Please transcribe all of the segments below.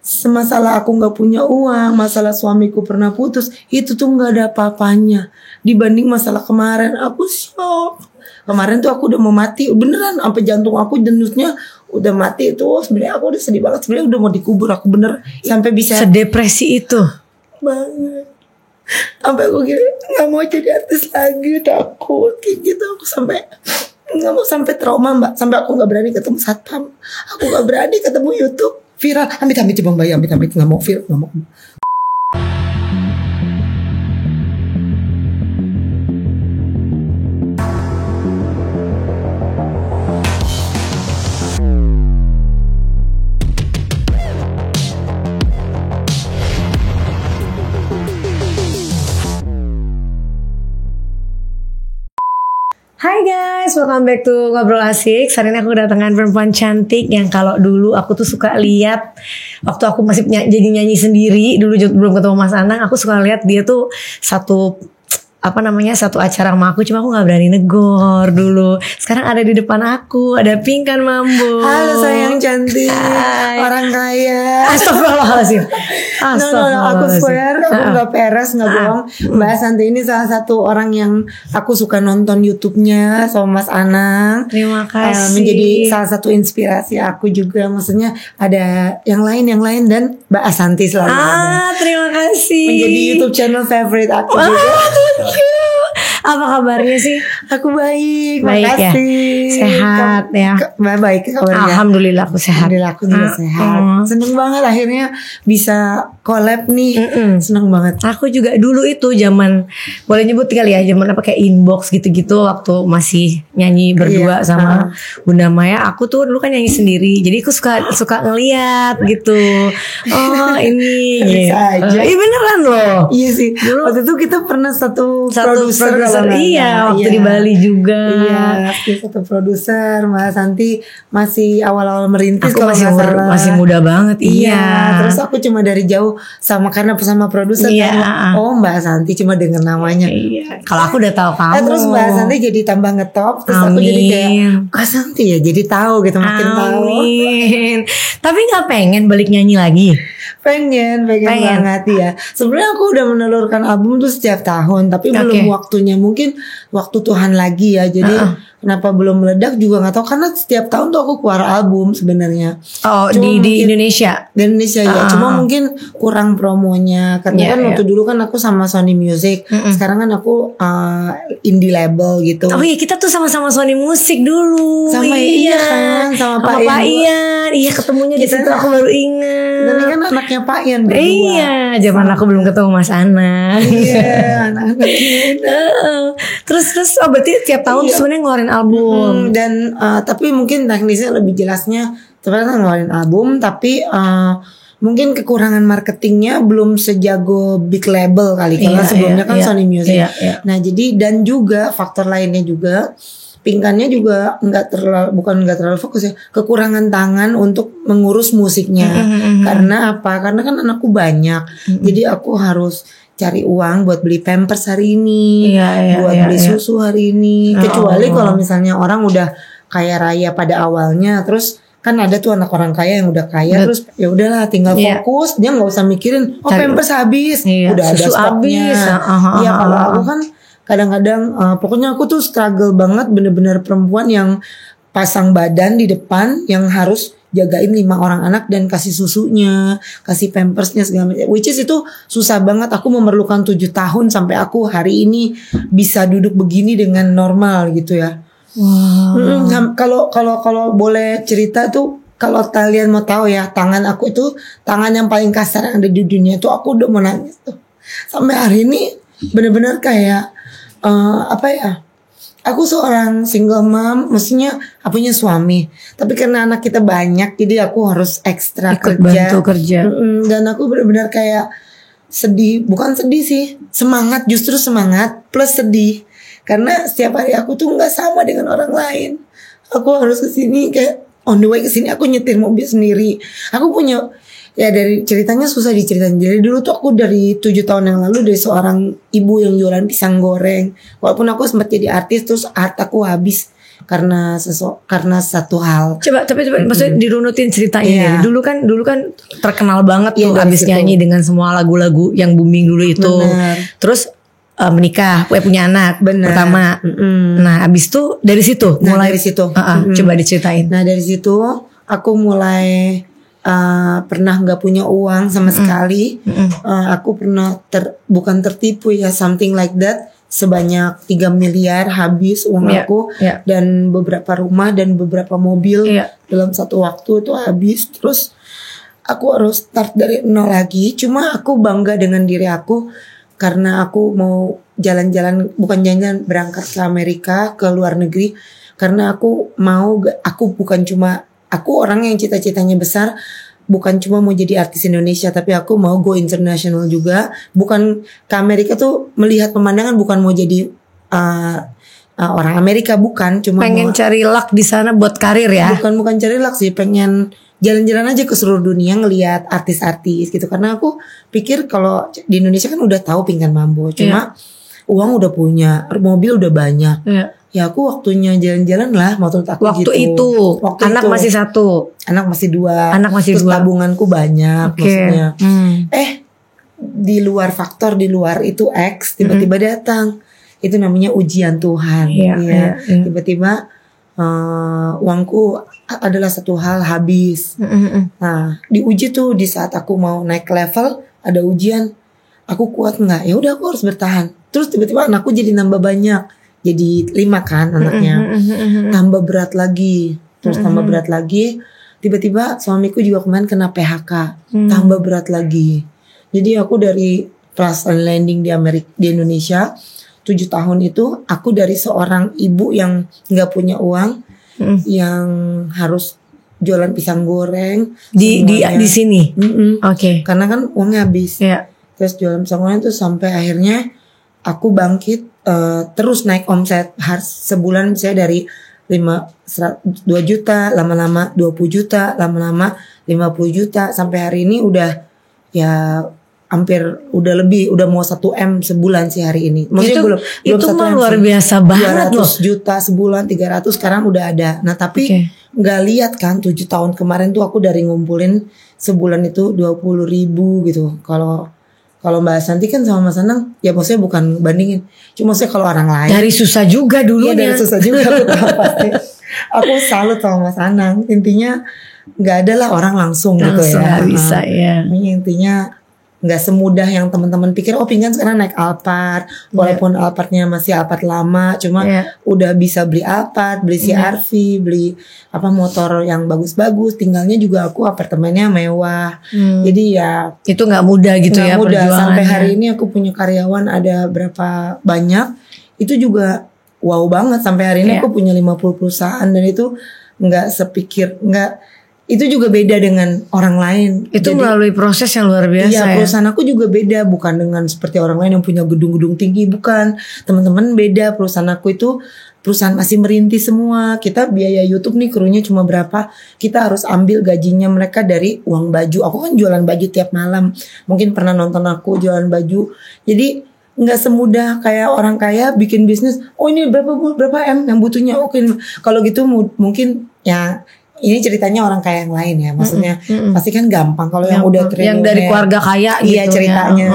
Masalah aku gak punya uang, masalah suamiku pernah putus, itu tuh gak ada apa-apanya dibanding masalah kemarin. Aku shock. Kemarin tuh aku udah mau mati, beneran sampai jantung aku denyutnya udah mati itu. Sebenarnya aku udah sedih banget, sebenarnya udah mau dikubur aku bener, sampai bisa sedepresi itu banget. Sampai aku gini nggak mau jadi artis lagi, takut kayak gitu. Aku sampai nggak mau, sampai trauma mbak, sampai aku nggak berani ketemu satpam, aku nggak berani ketemu YouTube viral. Amit bang bayi, amit nggak mau viral, nggak mau. Hai guys, welcome back to Ngobrol Asik. Hari ini aku kedatangan perempuan cantik yang kalau dulu aku tuh suka lihat waktu aku masih jadi nyanyi sendiri, dulu belum ketemu Mas Anang, aku suka lihat dia tuh satu acara sama aku, cuma aku nggak berani negor dulu. Sekarang ada di depan aku, ada Pinkan Mambo. Halo sayang cantik. Hai. Orang kaya. Astagfirullahaladzim. No, aku swear aku nggak peres, nggak bohong. Mbak Santi ini salah satu orang yang aku suka nonton YouTube-nya sama Mas Anang. Terima kasih. Menjadi salah satu inspirasi aku juga. Maksudnya ada yang lain dan Mbak Asanti selalu ada. Terima kasih. Menjadi YouTube channel favorite aku juga. Apa kabarnya sih? Aku baik, makasih. Ya? Sehat ya? Baik kabarnya. Alhamdulillah aku sehat. Alhamdulillah aku juga sehat. Seneng banget akhirnya bisa collab nih. Seneng banget. Aku juga dulu itu zaman, boleh nyebut kali ya, zaman apa kayak inbox gitu-gitu, waktu masih nyanyi berdua sama Bunda Maya. Aku tuh dulu kan nyanyi sendiri, jadi aku suka ngeliat gitu. Oh ini bisa aja. Iya beneran loh. Iya sih. Dulu waktu itu kita pernah satu produser. Iya, waktu di Bali juga. Iya, satu produser. Mbak Santi masih awal-awal merintis. Aku masih muda banget. Iya. Terus aku cuma dari jauh karena bersama produser. Iya. Oh Mbak Santi, cuma dengar namanya. Iya. Kalau aku udah tahu kamu. Terus Mbak Santi jadi tambah ngetop. Terus aku jadi kayak Mbak Santi ya, jadi tahu gitu, makin tahu. Tapi nggak pengen balik nyanyi lagi? Pengen banget ya. Sebenarnya aku udah menelurkan album tuh setiap tahun, tapi belum waktunya. Mungkin waktu Tuhan lagi ya. Jadi kenapa belum meledak juga nggak tahu. Karena setiap tahun tuh aku keluar album sebenarnya. Oh, di Indonesia. Di Indonesia ya. Cuma mungkin kurang promonya. Karena kan waktu dulu kan aku sama Sony Music. Sekarang kan aku indie label gitu. Oh iya, kita tuh sama-sama Sony Music dulu. Sama kan, sama Pak Ian. Iya, ketemunya di situ, aku baru ingat. Dan ini kan anaknya Pak Ian berdua. Iya, zaman aku belum ketemu Mas Anang. Iya, anak-anak Terus berarti tiap tahun sebenarnya ngeluarin album. Dan tapi mungkin teknisnya lebih jelasnya sebenarnya ngeluarin album, tapi mungkin kekurangan marketingnya belum sejago big label kali. Karena sebelumnya kan Sony Music. Nah jadi, dan juga faktor lainnya juga, Pinkannya juga nggak terlalu fokus ya, kekurangan tangan untuk mengurus musiknya. Karena apa? Karena kan anakku banyak, jadi aku harus cari uang buat beli pampers hari ini, buat beli susu hari ini. Kecuali kalau misalnya orang udah kaya raya pada awalnya, terus kan ada tuh anak orang kaya yang udah kaya, terus ya udahlah tinggal fokus, dia nggak usah mikirin pampers habis, udah ada stoknya. Iya, kalau aku kan kadang-kadang pokoknya aku tuh struggle banget, bener-bener perempuan yang pasang badan di depan, yang harus jagain 5 orang anak dan kasih susunya, kasih pampersnya segala macam. Which is itu susah banget. Aku memerlukan 7 tahun sampai aku hari ini bisa duduk begini dengan normal gitu ya. Kalau boleh cerita tuh, kalau kalian mau tahu ya, tangan aku itu tangan yang paling kasar yang ada di dunia. Itu aku udah mau nangis tuh. Sampai hari ini bener-bener kayak aku seorang single mom, mestinya aku punya suami, tapi karena anak kita banyak, jadi aku harus ekstra bantu kerja. Dan aku benar-benar kayak sedih, bukan sedih sih, semangat, justru semangat plus sedih, karena setiap hari aku tuh nggak sama dengan orang lain. Aku harus kesini, kayak on the way kesini aku nyetir mobil sendiri. Aku punya, ya dari ceritanya susah diceritain. Jadi dulu tuh aku dari 7 tahun yang lalu dari seorang ibu yang jualan pisang goreng. Walaupun aku sempat jadi artis, terus art aku habis. karena satu hal. Coba maksudnya dirunutin ceritanya. Iya. Dulu kan terkenal banget tuh Iya, abis dari situ. nyanyi dengan semua lagu-lagu yang booming dulu itu. Bener. Terus menikah, punya anak Bener. pertama. Nah, abis itu dari situ mulai dari situ. coba diceritain. Nah dari situ aku mulai pernah nggak punya uang sama sekali. Aku pernah bukan tertipu ya, something like that. Sebanyak 3 miliar habis uang aku dan beberapa rumah dan beberapa mobil dalam satu waktu itu habis. Terus aku harus start dari nol lagi. Cuma aku bangga dengan diri aku karena aku mau jalan-jalan, bukan jalan-jalan, berangkat ke Amerika, ke luar negeri. Karena aku orang yang cita-citanya besar. Bukan cuma mau jadi artis Indonesia, tapi aku mau go international juga. Bukan ke Amerika tuh melihat pemandangan, bukan mau jadi orang Amerika, bukan. Cuma Pengen cari luck di sana buat karir ya? Bukan cari luck sih, pengen jalan-jalan aja ke seluruh dunia ngelihat artis-artis gitu. Karena aku pikir kalau di Indonesia kan udah tahu Pinkan Mambo, cuma uang udah punya, mobil udah banyak. Ya aku waktunya jalan-jalan lah, menurut aku gitu. Waktu anak itu. Masih 1. Anak masih 2. Terus 2. tabunganku banyak maksudnya. Di luar faktor, di luar itu X tiba-tiba datang. Itu namanya ujian Tuhan. Tiba-tiba uangku adalah satu hal habis. Nah, diuji tuh di saat aku mau naik level, ada ujian. Aku kuat nggak? Ya udah aku harus bertahan. Terus tiba-tiba anakku jadi nambah banyak. Jadi 5 kan anaknya. Tambah berat lagi. Terus tambah berat lagi. Tiba-tiba suamiku juga kemarin kena PHK. Tambah berat lagi. Jadi aku dari Plus and Landing di Indonesia 7 tahun itu, aku dari seorang ibu yang gak punya uang, yang harus jualan pisang goreng di sini. Karena kan uangnya habis. Terus jualan pisang goreng itu sampai akhirnya aku bangkit. Terus naik omset sebulan saya dari 2 juta, lama-lama 20 juta, lama-lama 50 juta, sampai hari ini udah ya hampir udah mau 1 M sebulan sih hari ini. Maksudnya belum 1 M luar biasa banget 200 juta sebulan, 300 sekarang udah ada. Nah tapi nggak lihat kan 7 tahun kemarin tuh aku dari ngumpulin sebulan itu 20.000 gitu. Kalau Mbak Santi kan sama Mas Anang, ya maksudnya bukan bandingin. Cuma maksudnya kalau orang lain. Dari susah juga dulu. Iya dari susah juga pasti. Aku salut sama Mas Anang. Intinya nggak ada lah orang langsung gitu ya. Gak bisa ya. Intinya nggak semudah yang teman-teman pikir. Oh Pinkan sekarang naik Alphard, walaupun Alphardnya masih Alphard lama, cuma udah bisa beli Alphard, beli CR-V, beli motor yang bagus-bagus. Tinggalnya juga aku apartemennya mewah. Jadi ya itu nggak mudah gitu ya mudah. Sampai hari ini aku punya karyawan ada berapa banyak, itu juga wow banget. Sampai hari ini aku punya 50 perusahaan dan itu itu juga beda dengan orang lain. Itu melalui proses yang luar biasa. Iya, perusahaan aku juga beda, bukan dengan seperti orang lain yang punya gedung-gedung tinggi, bukan. Teman-teman beda, perusahaan aku itu perusahaan masih merintis semua. Kita biaya YouTube nih krunya cuma berapa, kita harus ambil gajinya mereka dari uang baju. Aku kan jualan baju tiap malam. Mungkin pernah nonton aku jualan baju. Jadi nggak semudah kayak orang kaya bikin bisnis. Oh ini berapa M yang butuhnya? Oke, kalau gitu mungkin ya. Ini ceritanya orang kaya yang lain ya, maksudnya pasti kan gampang kalau yang udah triliuner, yang dari keluarga kaya gitu. Iya ceritanya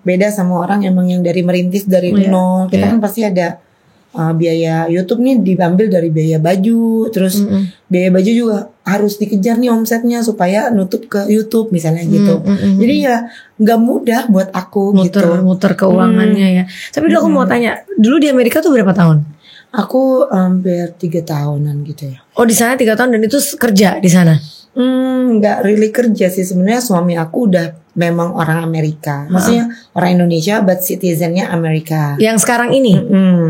beda sama orang emang yang dari merintis dari nol. Kita kan pasti ada biaya YouTube nih diambil dari biaya baju, terus biaya baju juga harus dikejar nih omsetnya supaya nutup ke YouTube misalnya gitu. Jadi ya nggak mudah buat aku muter keuangannya ya. Tapi dulu aku mau tanya, dulu di Amerika tuh berapa tahun? Aku hampir 3 tahunan gitu ya. Oh di sana 3 tahun dan itu kerja di sana? Nggak really kerja sih sebenarnya. Suami aku udah memang orang Amerika, maksudnya orang Indonesia but citizennya Amerika. Yang sekarang ini?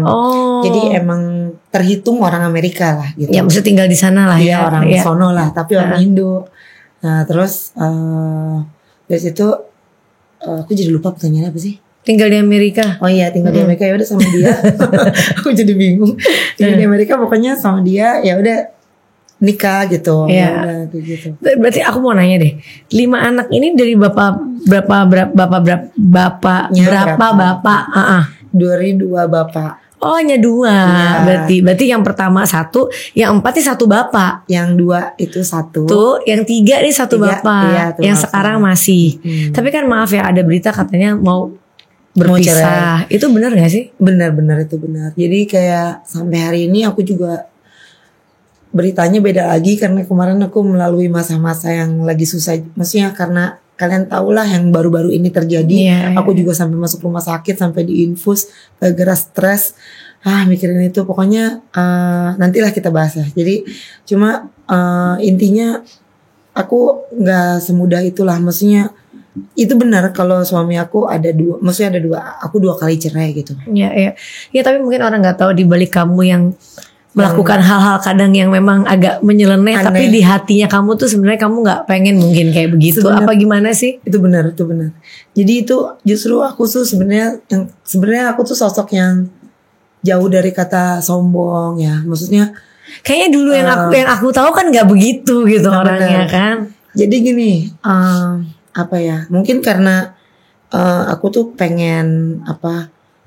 Oh. Jadi emang terhitung orang Amerika lah gitu. Ya maksudnya tinggal di sana lah ya. Orang sono lah, tapi orang Indo. Nah terus dari situ aku jadi lupa pertanyaannya apa sih? Tinggal di Amerika. Oh iya tinggal di Amerika, ya udah sama dia. Aku jadi bingung. Tinggal di Amerika pokoknya sama dia, ya udah nikah gitu. Ya. Gitu. Berarti aku mau nanya deh, 5 anak ini dari berapa? Dari 2 bapak. Oh hanya 2 berarti yang pertama 1, yang 4 nih 1 bapak. Yang 2 itu 1. Tuh, yang 3 nih 1 bapak. Iya, yang sekarang masih. Tapi kan maaf ya, ada berita katanya mau berpisah. Itu benar gak sih? Benar itu benar. Jadi kayak sampai hari ini aku juga beritanya beda lagi karena kemarin aku melalui masa-masa yang lagi susah. Maksudnya karena kalian tahulah yang baru-baru ini terjadi. Aku juga sampai masuk rumah sakit, sampai diinfus gara-gara stres. Mikirin itu pokoknya nantilah kita bahas ya. Jadi cuma intinya aku nggak semudah itulah. Maksudnya itu benar kalau suami aku ada 2, maksudnya ada 2, aku 2 kali cerai gitu. Ya tapi mungkin orang nggak tahu di balik kamu yang melakukan hal-hal kadang yang memang agak menyeleneh, aneh. Tapi di hatinya kamu tuh sebenarnya kamu nggak pengen mungkin kayak begitu. Apa gimana sih? Itu benar. Jadi itu justru aku tuh sebenarnya aku tuh sosok yang jauh dari kata sombong ya. Maksudnya kayaknya dulu yang aku tahu kan nggak begitu gitu orangnya kan. Jadi gini, apa ya? Mungkin karena aku tuh pengen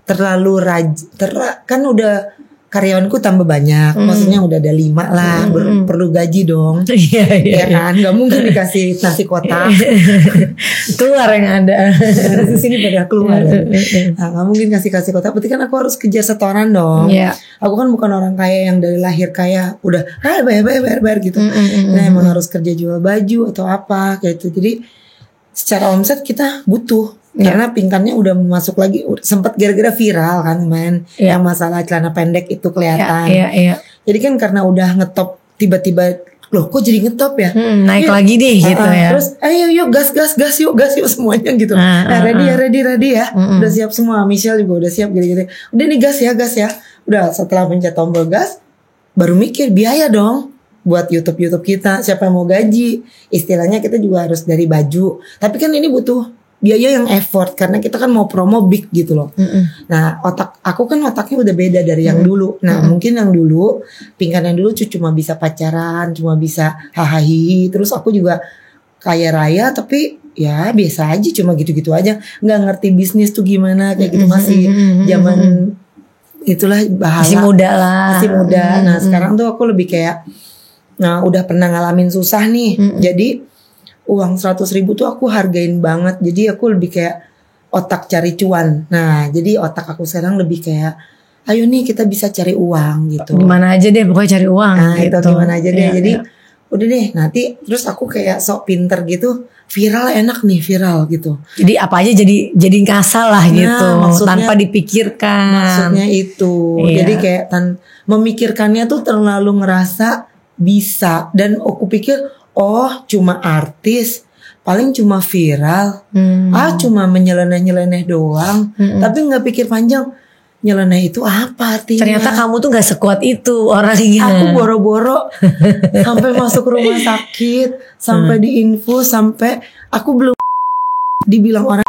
terlalu kan udah karyawanku tambah banyak, maksudnya udah ada 5 lah, perlu gaji dong, ya kan, nggak mungkin dikasih nasi kotak, keluar yang ada, di sini pada keluar, nggak mungkin kasih kotak, berarti kan aku harus kejar setoran dong, aku kan bukan orang kaya yang dari lahir kaya, udah bayar gitu, nah emang harus kerja jual baju atau apa kayak itu, jadi secara omset kita butuh. Karena pingkannya udah masuk lagi, sempat gara-gara viral kan main yang masalah celana pendek itu kelihatan. Jadi kan karena udah ngetop tiba-tiba, loh kok jadi ngetop ya? Naik lagi deh gitu ya. Terus ayo yuk gas yuk semuanya gitu. Ready ya. Udah siap semua, Michelle juga udah siap gitu. Udah nih gas ya. Udah setelah pencet tombol gas, baru mikir biaya dong. Buat YouTube kita, siapa yang mau gaji? Istilahnya kita juga harus dari baju. Tapi kan ini butuh biaya yang effort karena kita kan mau promo big gitu loh. Nah aku kan otaknya udah beda dari yang dulu. Nah mungkin yang dulu pingkan yang dulu cuma bisa pacaran, cuma bisa hahaha. Terus aku juga kaya raya tapi ya biasa aja, cuma gitu-gitu aja. Nggak ngerti bisnis tuh gimana kayak gitu, masih zaman itulah bahala. Masih muda lah. Nah sekarang tuh aku lebih kayak udah pernah ngalamin susah nih. Jadi uang 100.000 tuh aku hargain banget. Jadi aku lebih kayak otak cari cuan. Nah jadi otak aku sekarang lebih kayak ayo nih kita bisa cari uang gitu. Gimana aja deh pokoknya cari uang gitu. Itu gimana aja deh. Jadi udah deh nanti terus aku kayak sok pinter gitu. Viral gitu. Jadi apa aja jadi ngasal lah gitu. Tanpa dipikirkan. Maksudnya itu. Jadi kayak memikirkannya tuh terlalu ngerasa bisa. Dan aku pikir cuma artis, paling cuma viral, cuma menyeleneh doang, tapi nggak pikir panjang, nyeleneh itu apa artinya? Ternyata kamu tuh nggak sekuat itu orangnya. Aku boro-boro sampai masuk rumah sakit, sampai diinfus, sampai aku belum dibilang orang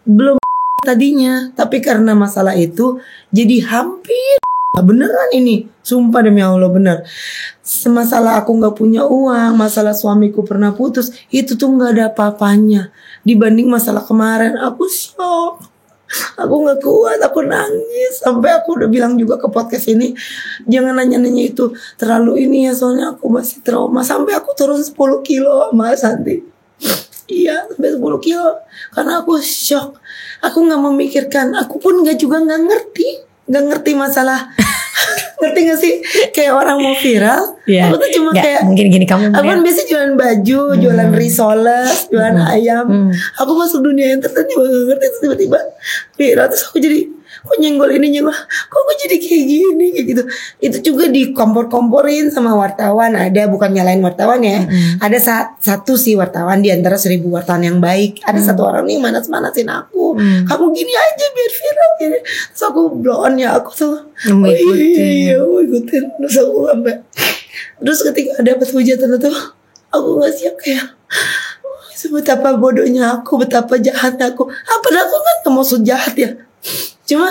belum tadinya, tapi karena masalah itu jadi hampir. Beneran ini, sumpah demi Allah bener. Masalah aku gak punya uang, masalah suamiku pernah putus, itu tuh gak ada apa-apanya dibanding masalah kemarin. Aku shock, aku gak kuat, aku nangis. Sampai aku udah bilang juga ke podcast ini, jangan nanya-nanya itu terlalu ini ya, soalnya aku masih trauma. Sampai aku turun 10 kilo Mas Santi. Iya sampai 10 kilo karena aku shock. Aku gak memikirkan, aku pun juga gak ngerti masalah. Ngerti gak sih? Kayak orang mau viral, aku tuh cuma kayak mungkin gini kamu. Aku kan biasa jualan baju, jualan risoles, jualan ayam. Aku masuk dunia entertain juga gak ngerti, tiba-tiba viral. Terus aku jadi kok nyenggol kok gue jadi kayak gini kayak gitu. Itu juga dikompor-komporin sama wartawan. Ada, bukan nyalain wartawan ya, ada satu sih wartawan di antara 1.000 wartawan yang baik. Ada satu orang nih manas-manasin aku, kamu gini aja biar viral gini. Terus aku blow on ya, aku tuh ikutin. Terus aku terus ketika dapat hujatan itu aku gak siap, kayak betapa bodohnya aku, betapa jahatnya aku. Padahal aku kan gak maksud jahat ya, cuma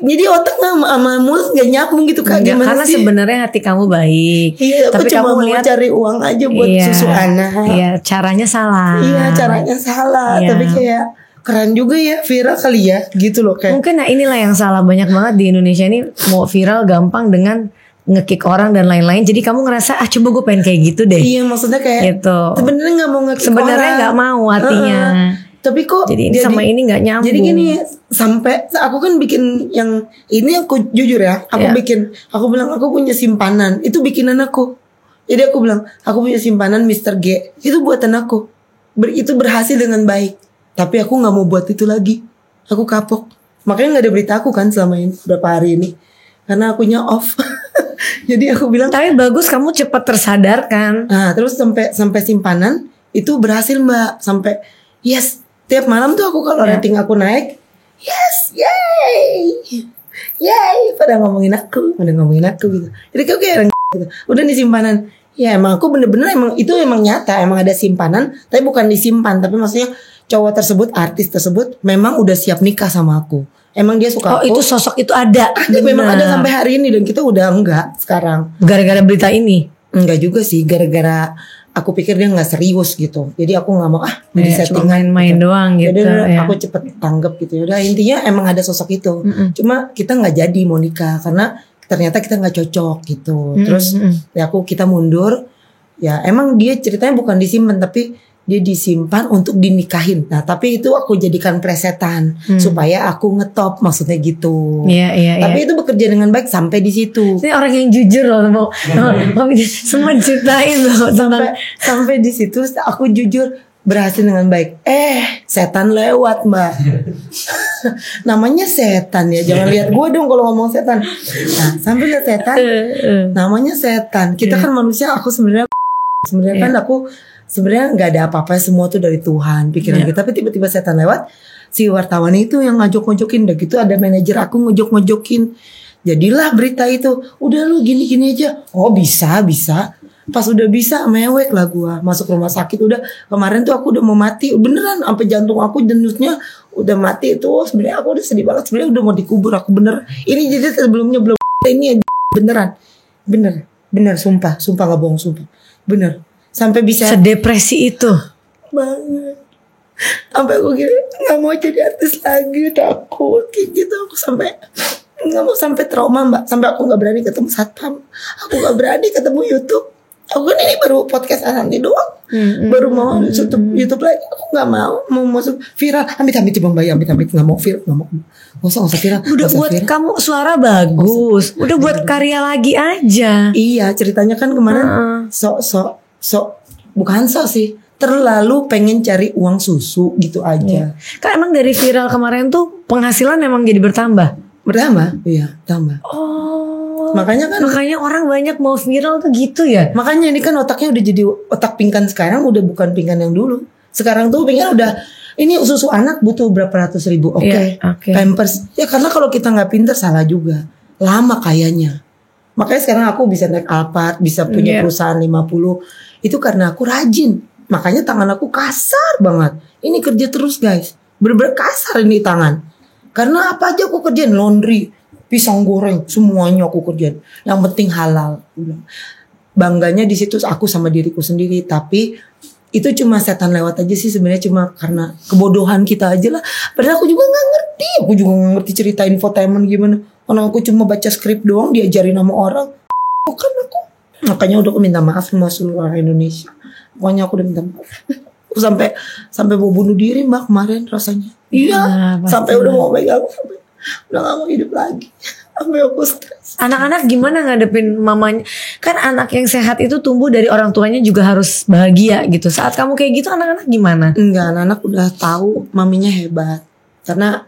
jadi otak sama mulut gak nyambung gitu Kak. Gimana karena sih? Sebenarnya hati kamu baik. Iya, tapi cuma mau cari uang aja buat susu anak. Iya, caranya salah. Iya, caranya salah. Tapi kayak keren juga ya, viral kali ya, gitu loh kayak. Mungkin inilah yang salah banyak banget di Indonesia ini, mau viral gampang dengan nge-kick orang dan lain-lain. Jadi kamu ngerasa coba gue pengen kayak gitu deh. Iya, maksudnya kayak gitu. Sebenarnya nggak mau nge-kick sebenarnya nggak mau hatinya. Tapi kok jadi sama ini nggak nyambung. Jadi gini, sampai aku kan bikin yang ini, aku jujur ya, aku bilang aku punya simpanan, itu bikinan aku. Jadi aku bilang aku punya simpanan Mr. G, itu buatan aku. Itu berhasil dengan baik. Tapi aku gak mau buat itu lagi. Aku kapok. Makanya gak ada berita aku kan selama ini, beberapa hari ini. Karena akunya off. Jadi aku bilang, tapi bagus kamu cepat tersadarkan. Nah terus sampai simpanan itu berhasil Mbak. Sampai yes, tiap malam tuh aku kalau rating aku naik, yes, yay, pada ngomongin aku gitu. Jadi kayak gitu. Udah di simpanan. Ya emang aku bener-bener itu emang nyata, emang ada simpanan, tapi bukan disimpan, tapi maksudnya cowok tersebut, artis tersebut memang udah siap nikah sama aku. Emang dia suka aku. Itu sosok itu ada. Memang ada sampai hari ini, dan kita udah enggak sekarang. Gara-gara berita ini? Enggak juga sih, gara-gara aku pikir dia nggak serius gitu. Jadi aku nggak mau jadi settingan main-main gitu doang gitu. Jadi aku cepet tanggap gitu. Udah intinya emang ada sosok itu. Cuma kita nggak jadi mau nikah karena ternyata kita nggak cocok gitu. Terus ya kita mundur. Ya emang dia ceritanya bukan disimpan, tapi dia disimpan untuk dinikahin. Nah tapi itu aku jadikan presetan supaya aku ngetop, maksudnya gitu. Tapi itu bekerja dengan baik sampai di situ. Ini orang yang jujur loh, semua ceritain loh. Sampai di situ aku jujur berhasil dengan baik. Setan lewat Mbak. Namanya setan ya, jangan lihat gue dong kalau ngomong setan. Nah sampai lihat setan, namanya setan. Kita kan manusia, aku sebenarnya kan aku sebenarnya nggak ada apa-apa, semua tuh dari Tuhan pikiran kita. Tapi tiba-tiba setan lewat, si wartawan itu yang ngajok-ngajokin, udah gitu ada manajer aku ngajok-ngajokin. Jadilah berita itu, udah lu gini-gini aja. Oh bisa. Pas udah bisa mewek lah gue masuk rumah sakit. Udah kemarin tuh aku udah mau mati beneran, sampai jantung aku denyutnya udah mati itu. Sebenarnya aku udah sedih banget, sebenarnya udah mau dikubur aku bener. Ini jadi sebelumnya belum ini beneran, bener sumpah nggak bohong, sumpah bener. Sampai bisa sedepresi itu banget. Sampai aku gini nggak mau jadi artis lagi, takut kayak gitu. Aku sampai nggak mau, sampai trauma Mbak. Sampai aku nggak berani ketemu satpam, aku nggak berani ketemu YouTube. Aku kan ini baru podcast Asanti doang, baru mau YouTube lagi. Aku nggak mau masuk viral. Amit-amit Bang Bayi, amit-amit nggak mau viral, nggak mau. Nggak usah viral. Udah buat viral. Kamu suara bagus, udah buat karya lagi aja. Iya, ceritanya kan kemarin sok bukan sok sih, terlalu pengen cari uang susu gitu aja. Kan emang dari viral kemarin tuh penghasilan emang jadi bertambah. Iya, tambah. Makanya orang banyak mau viral tuh gitu ya. Makanya ini kan otaknya udah jadi otak pingkan sekarang, udah bukan pingkan yang dulu. Sekarang tuh pingkan udah, ini susu anak butuh berapa ratus ribu. Oke. Pampers. Ya karena kalau kita nggak pinter salah juga. Lama kayaknya. Makanya sekarang aku bisa naik Alphard, bisa punya perusahaan 50. Itu karena aku rajin. Makanya tangan aku kasar banget. Ini kerja terus guys. Bener-bener kasar ini tangan. Karena apa aja aku kerjain, laundry, pisang goreng, semuanya aku kerjain. Yang penting halal. Bangganya di situ aku sama diriku sendiri. Tapi itu cuma setan lewat aja sih sebenarnya, cuma karena kebodohan kita aja lah. Padahal aku juga nggak ngerti. Aku juga nggak ngerti cerita infotainment gimana. Karena aku cuma baca skrip doang, diajarin sama orang. Bukan aku. Makanya udah aku minta maaf sama seluruh orang Indonesia. Pokoknya aku udah minta maaf. Aku sampai mau bunuh diri Mbak kemarin rasanya. Iya, sampai udah mau megang, sampai udah gak mau hidup lagi. Sampai aku stres. Anak-anak gimana ngadepin mamanya? Kan anak yang sehat itu tumbuh dari orang tuanya juga harus bahagia gitu. Saat kamu kayak gitu anak-anak gimana? Enggak, anak-anak udah tahu maminya hebat. Karena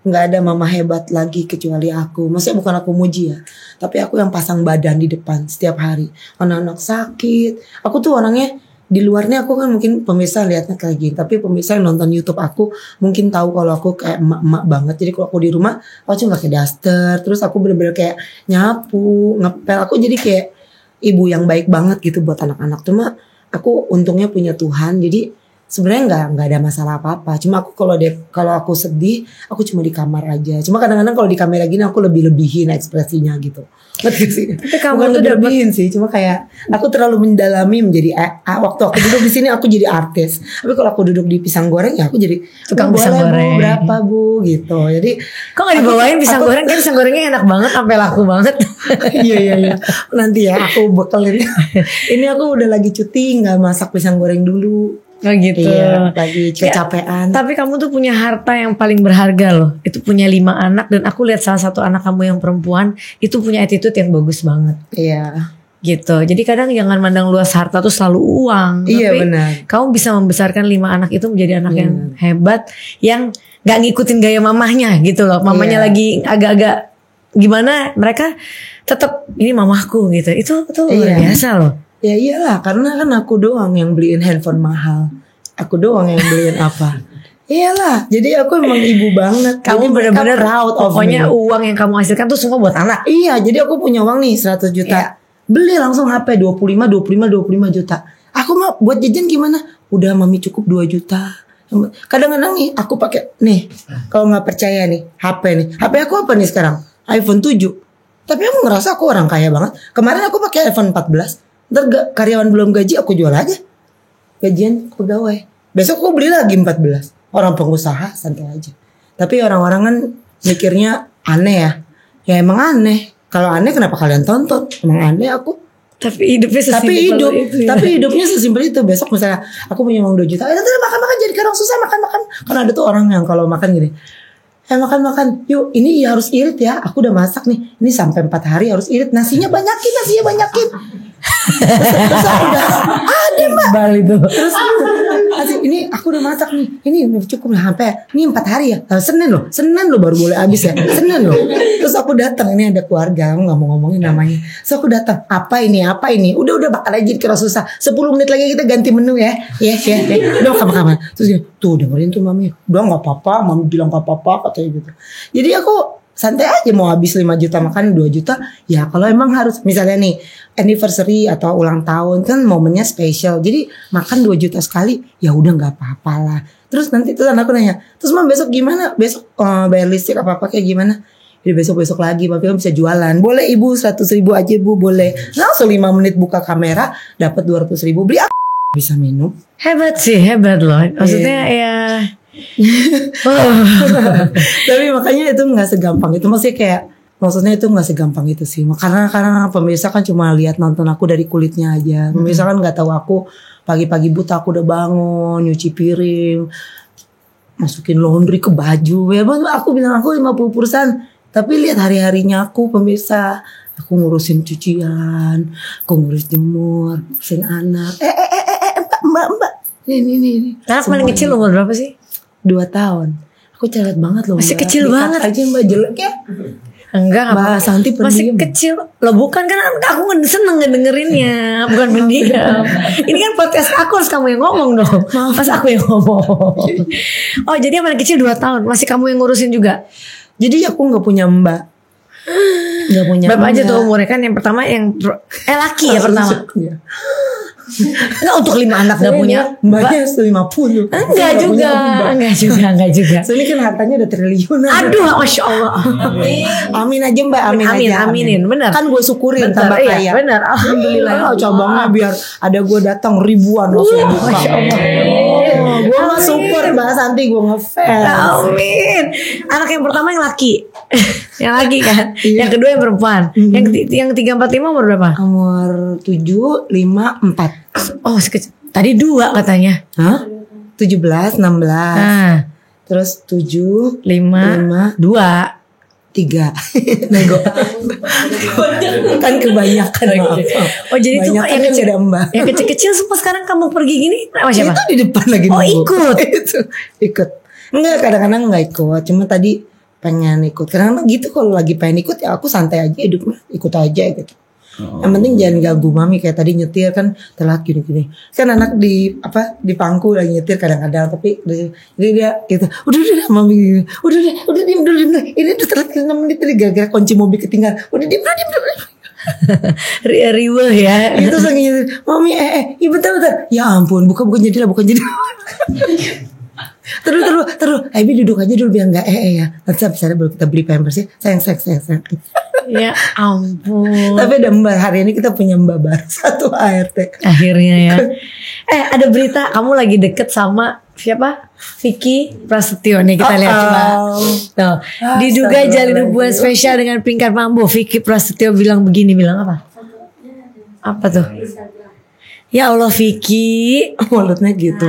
nggak ada mama hebat lagi kecuali aku. Maksudnya bukan aku muji ya, tapi aku yang pasang badan di depan setiap hari. Anak-anak sakit, aku tuh orangnya. Di luarnya aku kan mungkin pemirsa lihatnya kayak gini, tapi pemirsa yang nonton YouTube aku mungkin tahu kalau aku kayak emak-emak banget. Jadi kalau aku di rumah aku cuma pakai daster, terus aku bener-bener kayak nyapu, ngepel. Aku jadi kayak ibu yang baik banget gitu buat anak-anak. Cuma aku untungnya punya Tuhan, jadi sebenarnya nggak ada masalah apa-apa. Cuma aku kalau aku sedih, aku cuma di kamar aja. Cuma kadang-kadang kalau di kamera gini aku lebihin ekspresinya gitu. Ngerti sih? Tapi kamu bukan tuh lebihin sih, cuma kayak aku terlalu mendalami menjadi waktu aku duduk di sini aku jadi artis. Tapi kalau aku duduk di pisang goreng ya aku jadi tukang pisang goreng. Bu, berapa Bu gitu. Jadi kok nggak dibawain pisang goreng? Kan pisang gorengnya enak banget sampai laku banget. Iya. Nanti ya aku bekelin. Ini aku udah lagi cuti nggak masak pisang goreng dulu. Oh gitu. Iya, lagi kecapean. Tapi kamu tuh punya harta yang paling berharga loh. Itu punya 5 anak dan aku lihat salah satu anak kamu yang perempuan itu punya attitude yang bagus banget. Iya. Gitu. Jadi kadang jangan mandang luas harta tuh selalu uang. Iya tapi benar. kamu bisa membesarkan 5 anak itu menjadi anak yang hebat, yang gak ngikutin gaya mamahnya gitu loh. Mamanya lagi agak-agak gimana, mereka tetap ini mamahku gitu. Itu luar biasa loh. Ya iyalah, karena kan aku doang yang beliin handphone mahal. Aku doang yang beliin apa. Iyalah, jadi aku emang ibu banget. Kamu benar-benar proud of pokoknya me. uang yang kamu hasilkan tuh semua buat anak. Iya, jadi aku punya uang nih 100 juta. Iya. Beli langsung HP 25 juta. Aku mah buat jajan gimana? Udah mami cukup 2 juta. Kadang-kadang nih aku pakai nih, kalau nggak percaya nih HP nih. HP aku apa nih sekarang? iPhone 7. Tapi aku ngerasa aku orang kaya banget. Kemarin aku pakai iPhone 14. Ntar karyawan belum gaji aku jual aja. Gajian pegawai. Besok aku beli lagi 14. Orang pengusaha santai aja. Tapi orang-orang kan mikirnya aneh ya. Ya emang aneh. Kalau aneh kenapa kalian tonton? Emang aneh aku. Tapi hidupnya sesimpel itu ya. Tapi hidupnya sesimpel itu. Besok misalnya aku punya uang 2 juta. Nanti makan-makan jadi orang susah makan-makan. Karena ada tuh orang yang kalau makan gini. Makan. Yuk ini harus irit ya. Aku udah masak nih. Ini sampai 4 hari harus irit. Nasinya banyakin. Terus aku udah ada mbak. Bali tuh. Terus ini aku udah masak nih. Ini udah cukup lah sampai. Ini 4 hari ya. Senin loh baru boleh habis ya. Senin loh. Terus aku datang. Ini ada keluarga. Aku nggak mau ngomongin namanya. Terus aku datang. Apa ini? Udah bakal aja kira susah. 10 menit lagi kita ganti menu ya. Ya. Udah kapan. Terus dia, tuh dengerin tuh mami. Udah nggak apa-apa. Mami bilang nggak apa-apa katanya gitu. Jadi aku santai aja mau habis 5 juta makan 2 juta. Ya kalau emang harus misalnya nih anniversary atau ulang tahun kan momennya spesial. Jadi makan 2 juta sekali ya udah nggak apa-apa lah. Terus nanti tuh aku nanya, terus mam besok gimana? Besok bayar listrik apa kayak gimana? Jadi besok lagi Mami kan bisa jualan. Boleh ibu 100.000 aja bu boleh. Langsung 5 menit buka kamera dapat 200.000 beli bisa minum. Hebat loh. Maksudnya ya. Tapi makanya itu nggak segampang itu. Maksudnya itu nggak segampang itu sih. Karena pemirsa kan cuma lihat nonton aku dari kulitnya aja. Pemirsa kan nggak tahu aku pagi-pagi buta aku udah bangun nyuci piring, masukin laundry ke baju. Ya aku bilang aku 50%. Tapi lihat hari-harinya aku pemirsa. Aku ngurusin cucian, aku ngurus jemur, ngurusin anak. Mbak. Ini. Anak paling kecil umur berapa sih? 2 tahun. Aku celet banget loh. Masih mbak. kecil banget aja mbak jelek ya. Enggak Mbak Santi pendiam. masih kecil. Loh bukan kan aku seneng ngedengerinnya. Bukan pendiam. Ini kan podcast aku, harus kamu yang ngomong dong. Pas aku yang ngomong. Oh jadi yang paling kecil 2 tahun. Masih kamu yang ngurusin juga? Jadi aku gak punya mbak. Gak punya berapa mbak. aja tuh umurnya kan? Yang pertama yang laki ya pertama. Enggak untuk 5 anak gak punya mbaknya 50. Enggak juga. So ini kan hartanya udah triliunan. Aduh Masya Allah. Amin aja mbak. Aminin bener. Kan gue syukurin tambah kaya. Iya, bener alhamdulillah. Cabangnya biar ada gue datang ribuan langsung buka. Masya Allah. Gue mah support mbak Santi. Gue ngefans. Amin. Anak yang pertama yang laki. Yang laki kan. Iya. Yang kedua yang perempuan. Yang 3, 4, 5 umur berapa? Umur 7, 5, 4. Oh sekecil. Tadi 2 katanya. Hah? 17, 16. Terus 7, 5, 2. 3. Nego. Kan kebanyakan. Oh jadi itu yang kecil. Mbak. Yang kecil-kecil semua sekarang kamu pergi gini. Sama siapa? Itu di depan lagi. Oh nunggu. ikut. Ikut. Enggak, kadang-kadang enggak ikut. Cuma tadi pengen ikut. Kadang-kadang gitu kalau lagi pengen ikut ya aku santai aja hidupnya. Ikut aja gitu. Yang penting jangan ganggu mami kayak tadi nyetir kan telat gini-gini. Kan anak di pangku lagi nyetir kadang-kadang tapi jadi dia gitu. Udah mami. Udah diam dulu. Ini udah telat 6 menit tadi gara-gara kunci mobil ketinggalan. Udah diam. Riweh ya. Itu saking mami iya bentar. Ya ampun, bukan jadilah. Terus, Abi duduk aja dulu biar nggak ya. Nanti abis baru kita beli pampers ya. Sayang. Ya ampun. Tapi ada Mbak, hari ini kita punya Mbak baru satu ART. Akhirnya ya. Ada berita kamu lagi deket sama siapa? Vicky Prasetyo nih, kita lihat coba. Tuh, diduga jalin hubungan spesial dengan Pinkan Mambo. Vicky Prasetyo bilang apa? Apa tuh? Ya Allah Vicky, mulutnya gitu.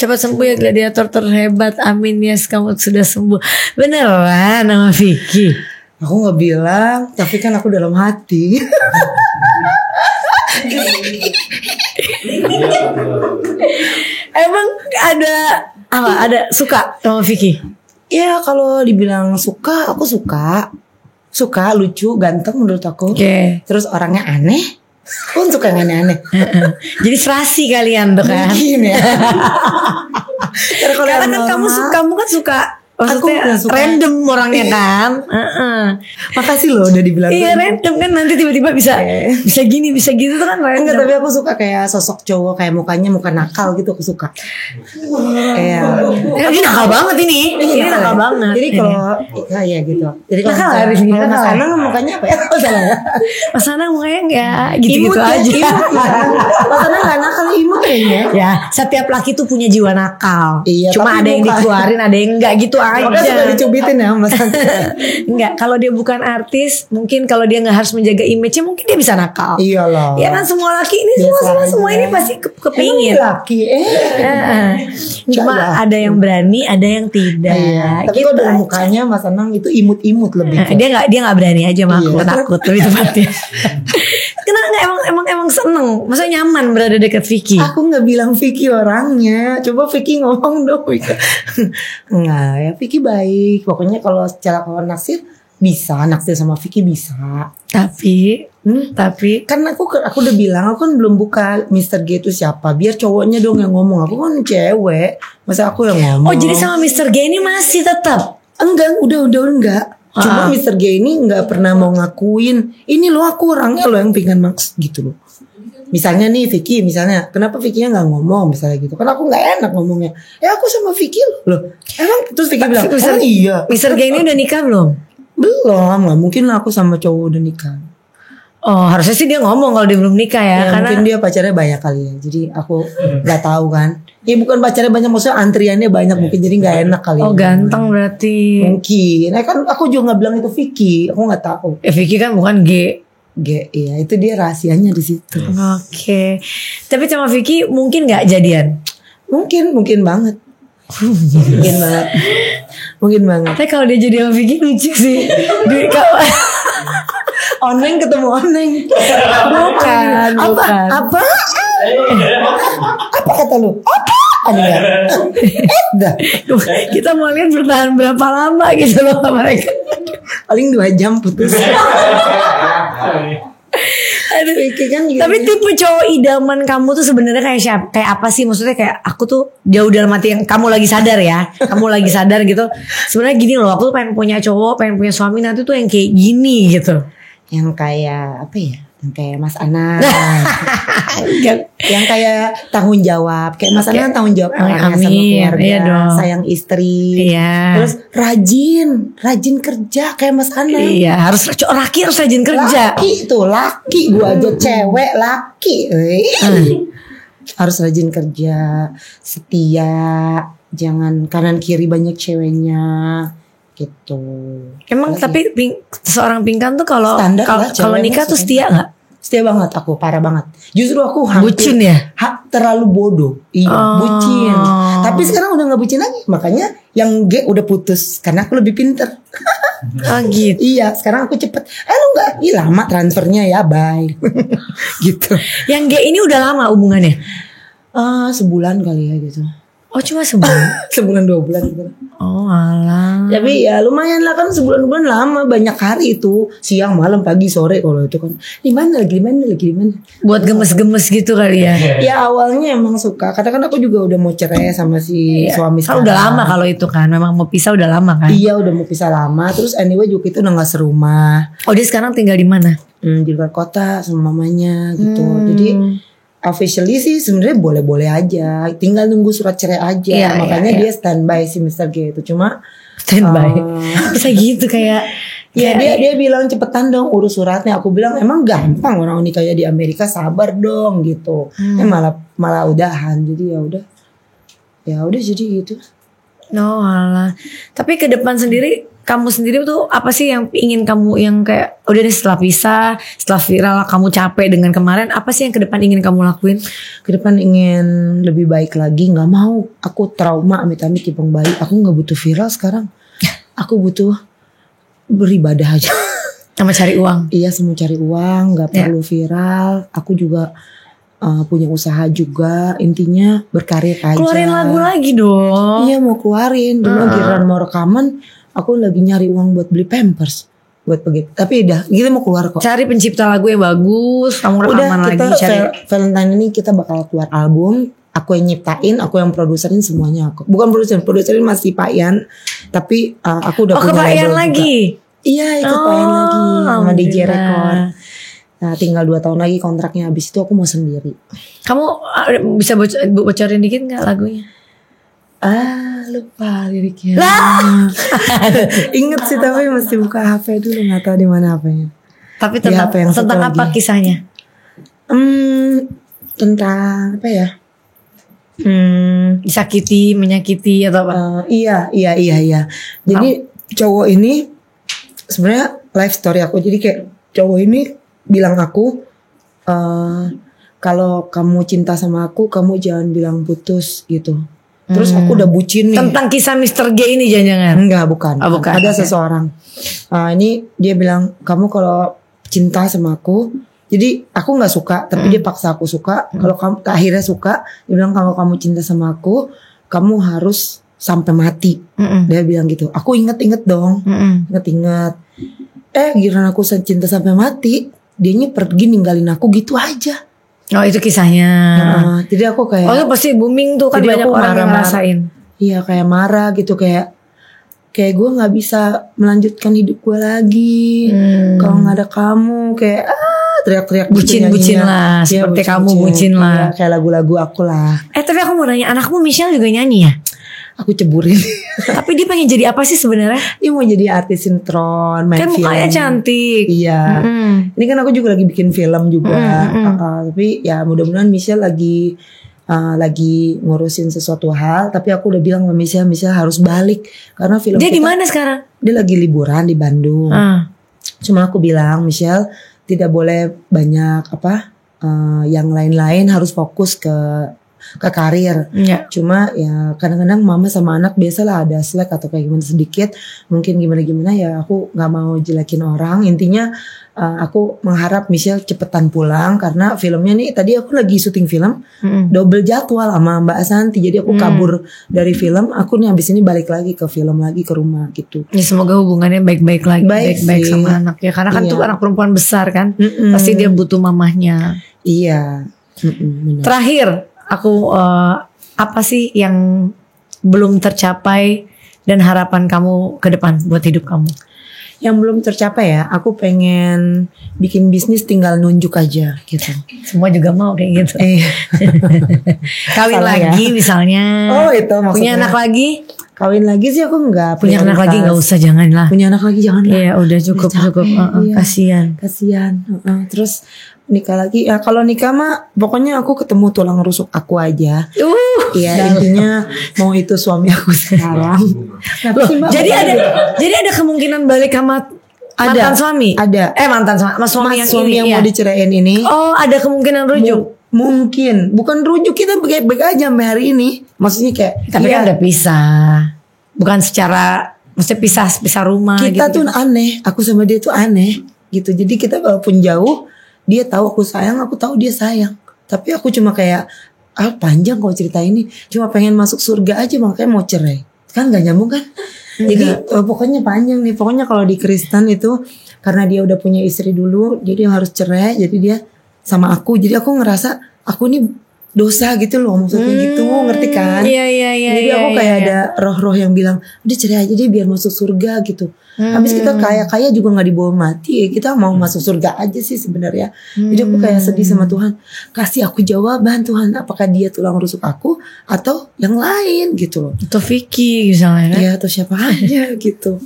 cepat sembuh ya gladiator terhebat. Amin ya, kamu sudah sembuh. Beneran sama Vicky? Aku nggak bilang, tapi kan aku dalam hati. Emang ada apa? Ada suka sama Vicky? Ya kalau dibilang suka, aku suka. Suka, lucu, ganteng menurut aku. Terus orangnya aneh. Aku suka yang aneh-aneh. Jadi serasi kalian tuh kan? Mungkin ya. Karena kan kamu kan suka. Maksudnya random orangnya kan. Makasih loh udah dibilang. Iya random kan, nanti tiba-tiba bisa gini bisa gitu tuh kan random. Enggak, tapi aku suka kayak sosok cowok, kayak mukanya muka nakal gitu, aku suka. Ini nakal banget ini. Ini nakal banget. Jadi kalau ya gitu. Jadi kalau Mas Anang mukanya apa ya? Mas Anang mukanya enggak gitu-gitu aja. Mas Anang enggak nakal, imut kayaknya. Ya, setiap laki tuh punya jiwa nakal. Iya, cuma ada yang dikeluarin, ada yang enggak gitu aja. Makanya suka dicubitin ya Mas. Enggak, kalau dia bukan artis, mungkin kalau dia nggak harus menjaga image-nya, mungkin dia bisa nakal. Iya loh. Ya kan semua laki ini semua ini pasti kepingin. Laki cuma ada yang berani, ada yang tidak. Iya. Tapi kalau dalam mukanya Mas Anang itu imut-imut lebih. Dia nggak berani aja sama aku, takut lebih tepatnya. Kenapa emang seneng, maksudnya nyaman berada dekat Vicky? Aku nggak bilang Vicky orangnya, coba Vicky ngomong dong. Enggak ya, Vicky baik. Pokoknya kalau secara naksir bisa, naksir sama Vicky bisa. Tapi kan aku udah bilang, aku kan belum buka Mr. G itu siapa. Biar cowoknya dong yang ngomong. Aku kan cewek, masa aku yang ngomong. Oh jadi sama Mr. G ini masih tetap? Enggak, udah enggak. Cuma Mr. G ini nggak pernah mau ngakuin. Ini loh aku orangnya loh yang pingin maks gitu loh. Misalnya nih Vicky, kenapa Vicky-nya nggak ngomong misalnya gitu? Kan aku nggak enak ngomongnya. Ya aku sama Vicky loh. Emang terus Vicky bilang, iya. Mr. G ini udah nikah belum? Belum, nggak mungkin lah aku sama cowok udah nikah. Oh harusnya sih dia ngomong kalau dia belum nikah ya. Karena mungkin dia pacarnya banyak kali ya. Jadi aku nggak tahu kan. Ya bukan pacarnya banyak, maksudnya antriannya banyak mungkin, jadi nggak enak kali. Oh ganteng berarti. Mungkin. Nah kan aku juga nggak bilang itu Vicky. Aku nggak tahu. Vicky kan bukan G. Iya itu dia rahasianya di situ. Oke. Tapi sama Vicky mungkin nggak jadian? Mungkin banget. Mungkin banget. Tapi kalau dia jadi sama Vicky lucu sih. Oneng ketemu Oneng. Bukan. Apa kata lu? Dah. Kita mau lihat bertahan berapa lama gitu loh mereka. Paling 2 jam putus. Kan tapi tipe cowok idaman kamu tuh sebenarnya kayak siapa? Kayak apa sih? Maksudnya kayak aku tuh jauh dalam hati yang kamu lagi sadar ya. Kamu lagi sadar gitu. Sebenarnya gini loh, aku tuh pengen punya cowok, pengen punya suami nanti tuh yang kayak gini gitu. Yang kayak apa ya? Yang kayak Mas Anang. Yang kayak tanggung jawab. Kayak Mas Anang tanggung jawab sama keluarga, iya sayang istri. Iya. Terus rajin kerja kayak Mas Anang. Iya, laki harus rajin kerja. Laki gua aja cewek, laki. Harus rajin kerja, setia, jangan kanan kiri banyak ceweknya. Gitu. Emang tapi seorang Pinkan tuh kalau nikah tuh setia nggak? Setia banget aku, parah banget. Justru aku hampir bucin ya? Terlalu bodoh. Iya, bucin. Tapi sekarang udah nggak bucin lagi. Makanya yang G udah putus karena aku lebih pinter. Gitu. Iya, sekarang aku cepet. Lu nggak? Lama transfernya ya, bye. Gitu. Yang G ini udah lama hubungannya? Sebulan kali ya gitu. Oh cuma sebulan? Sebulan 2 bulan gitu. Oh alah. Tapi ya lumayan lah kan, sebulan lama, banyak hari itu, siang malam pagi sore. Kalau itu kan di mana lagi. Buat gemes-gemes gitu kali ya. Ya awalnya emang suka, karena kan aku juga udah mau cerai sama si suami Kan sekarang. udah lama kalau itu kan, memang mau pisah udah lama kan. Iya udah mau pisah lama. Terus anyway juga itu udah gak serumah. Oh dia sekarang tinggal di mana? Di luar kota sama mamanya gitu. Jadi officially sih sebenarnya boleh-boleh aja, tinggal nunggu surat cerai aja. Iya, Makanya iya. dia standby si Mr. G itu. Cuma Standby. Bisa gitu kayak. ya dia bilang cepetan dong urus suratnya. Aku bilang emang gampang orang nikah di Amerika, sabar dong gitu. Malah udahan. Jadi ya udah jadi gitu. No alah. Tapi ke depan sendiri, kamu sendiri tuh apa sih yang ingin kamu, yang kayak udah deh setelah pisah, setelah viral kamu capek dengan kemarin, apa sih yang ke depan ingin kamu lakuin? Ke depan ingin lebih baik lagi. Nggak mau aku trauma amit-amit tipong bayi. Aku nggak butuh viral sekarang. Aku butuh beribadah aja. Sama cari uang. Iya, semua cari uang, nggak perlu viral. Aku juga punya usaha juga. Intinya berkarir aja. Keluarin lagu lagi dong. Iya mau keluarin. Dulu giliran mau rekaman, aku lagi nyari uang buat beli Pampers, buat begitu. Tapi udah, kita mau keluar kok. Cari pencipta lagu yang bagus, kamu Udah rekaman kita lagi cari. Valentine ini kita bakal keluar album. Aku yang nyiptain, aku yang produserin, semuanya aku. Bukan produserin masih Pak Yan. Tapi aku udah punya Ke Pak Yan label lagi. juga. Iya ikut Pak Yan lagi sama DJ alhamdulillah. Record. Nah tinggal 2 tahun lagi kontraknya habis, itu aku mau sendiri. Kamu bisa bocorin dikit gak lagunya? Lupa liriknya. Ingat sih tapi mesti buka HP dulu, nggak tahu di mana HP-nya. Tapi Di tentang, HP yang satu tentang apa lagi. kisahnya? Tentang apa ya? Disakiti, menyakiti atau apa? Iya. Jadi cowok ini sebenarnya life story aku. Jadi kayak cowok ini bilang aku, kalau kamu cinta sama aku, kamu jangan bilang putus gitu. Terus aku udah bucin nih. Tentang kisah Mr. G ini jangan-jangan? Enggak, bukan. Oh, bukan. Ada seseorang. Ini dia bilang, kamu kalau cinta sama aku, jadi aku nggak suka, tapi dia paksa aku suka. Kalau kamu akhirnya suka, dia bilang kalau kamu cinta sama aku, kamu harus sampai mati. Dia bilang gitu. Aku inget-inget dong, inget-inget. Giliran aku cinta sampai mati, dianya pergi ninggalin aku gitu aja. Oh itu kisahnya. Jadi aku kayak, Oh itu pasti booming tuh kan, jadi banyak aku orang yang marah-marah. ngerasain. Iya kayak marah gitu, kayak gue nggak bisa melanjutkan hidup gue lagi kalau nggak ada kamu, kayak teriak-teriak gitu Bucin-bucin nyanyinya. lah, Iya, seperti kamu bucin lah. Iya, kayak lagu-lagu aku lah. Tapi aku mau nanya, anakmu Michelle juga nyanyi ya? Aku ceburin. Tapi dia pengen jadi apa sih sebenarnya? Dia mau jadi artis sinetron, main Kan film. mukanya cantik. Iya. Ini kan aku juga lagi bikin film juga. Tapi ya mudah-mudahan Michelle lagi ngurusin sesuatu hal. Tapi aku udah bilang sama Michelle harus balik karena film Dia kita, di mana sekarang? dia lagi liburan di Bandung. Cuma aku bilang, Michelle tidak boleh banyak yang lain-lain, harus fokus ke karir. Iya. Cuma ya kadang-kadang mama sama anak biasalah ada slack atau kayak gimana sedikit, mungkin gimana ya aku nggak mau jelekin orang. Intinya aku mengharap Michelle cepetan pulang karena filmnya nih, tadi aku lagi syuting film double jadwal sama Mbak Asanti, jadi aku kabur dari film, aku nih habis ini balik lagi ke film lagi ke rumah gitu. Ya semoga hubungannya baik-baik lagi, baik-baik sih. sama anak ya, karena kan tuh anak perempuan besar kan, pasti dia butuh mamahnya. Iya. Benar. Terakhir aku apa sih yang belum tercapai dan harapan kamu ke depan buat hidup kamu? Yang belum tercapai ya, aku pengen bikin bisnis tinggal nunjuk aja gitu. Semua juga mau kayak gitu. Kawin Salah lagi ya? misalnya. Oh itu maksudnya. Punya anak lagi? Kawin lagi sih aku enggak. Punya anak lagi nggak usah, jangan lah. Punya anak lagi jangan lah. Iya udah cukup. Iya. Kasian. Terus nikah lagi ya, kalau nikah mah pokoknya aku ketemu tulang rusuk aku aja. Iya intinya mau itu suami aku sekarang. Jadi ada kemungkinan balik sama mantan suami? Ada. Mantan suami yang suami ini. yang Iya. mau diceraiin ini. Oh ada kemungkinan rujuk. Mungkin bukan rujuk, kita baik-baik aja sampai hari ini. Maksudnya kayak Tapi kan udah pisah. Bukan secara, maksudnya pisah rumah. kita gitu. tuh aneh, aku sama dia tuh aneh gitu. Jadi kita walaupun jauh, dia tahu aku sayang, aku tahu dia sayang. Tapi aku cuma kayak panjang kalau cerita ini, cuma pengen masuk surga aja makanya mau cerai. kan nggak nyambung kan. Jadi pokoknya panjang nih. Pokoknya kalau di Kristen itu karena dia udah punya istri dulu, jadi harus cerai. Jadi dia sama aku. Jadi aku ngerasa aku nih dosa gitu loh, maksudnya gitu, ngerti kan? Iya. Jadi aku kayak ada roh-roh yang bilang, udah cerai aja deh biar masuk surga gitu. Habis kita kaya juga nggak dibawa mati, kita mau masuk surga aja sih sebenarnya. Jadi aku kayak sedih sama Tuhan, kasih aku jawaban Tuhan, apakah dia tulang rusuk aku atau yang lain gitu loh. Atau Vicky misalnya kan? Ya atau siapa aja gitu.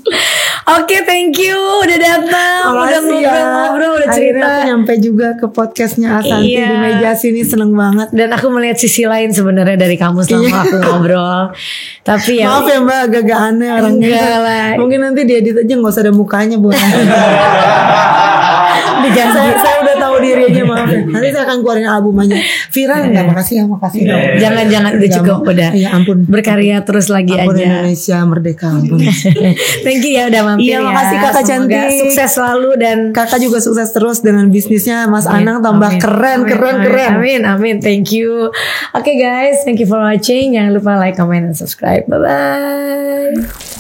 Oke, thank you udah datang, udah ngobrol-ngobrol, udah cerita. Akhirnya aku nyampe juga ke podcastnya Asanti di meja sini, seneng banget. Dan aku melihat sisi lain sebenarnya dari kamu selama aku ngobrol. Tapi ya maaf ya Mbak, agak aneh orangnya. Enggak lah. Mungkin nanti diedit aja, nggak usah ada mukanya buat. Saya udah tahu dirinya, maaf ya. Nanti saya akan keluarin albumnya. Viral nggak? Makasih. Jangan udah cukup udah. Ya ampun. Berkarya terus lagi ampun aja. Indonesia merdeka, ampun. Thank you ya udah mampir. Iya, makasih Kakak cantik. Sukses selalu dan Kakak juga sukses terus dengan bisnisnya. Mas Anang tambah keren. Amin. Thank you. Oke guys, thank you for watching. Jangan lupa like, comment, dan subscribe. Bye bye.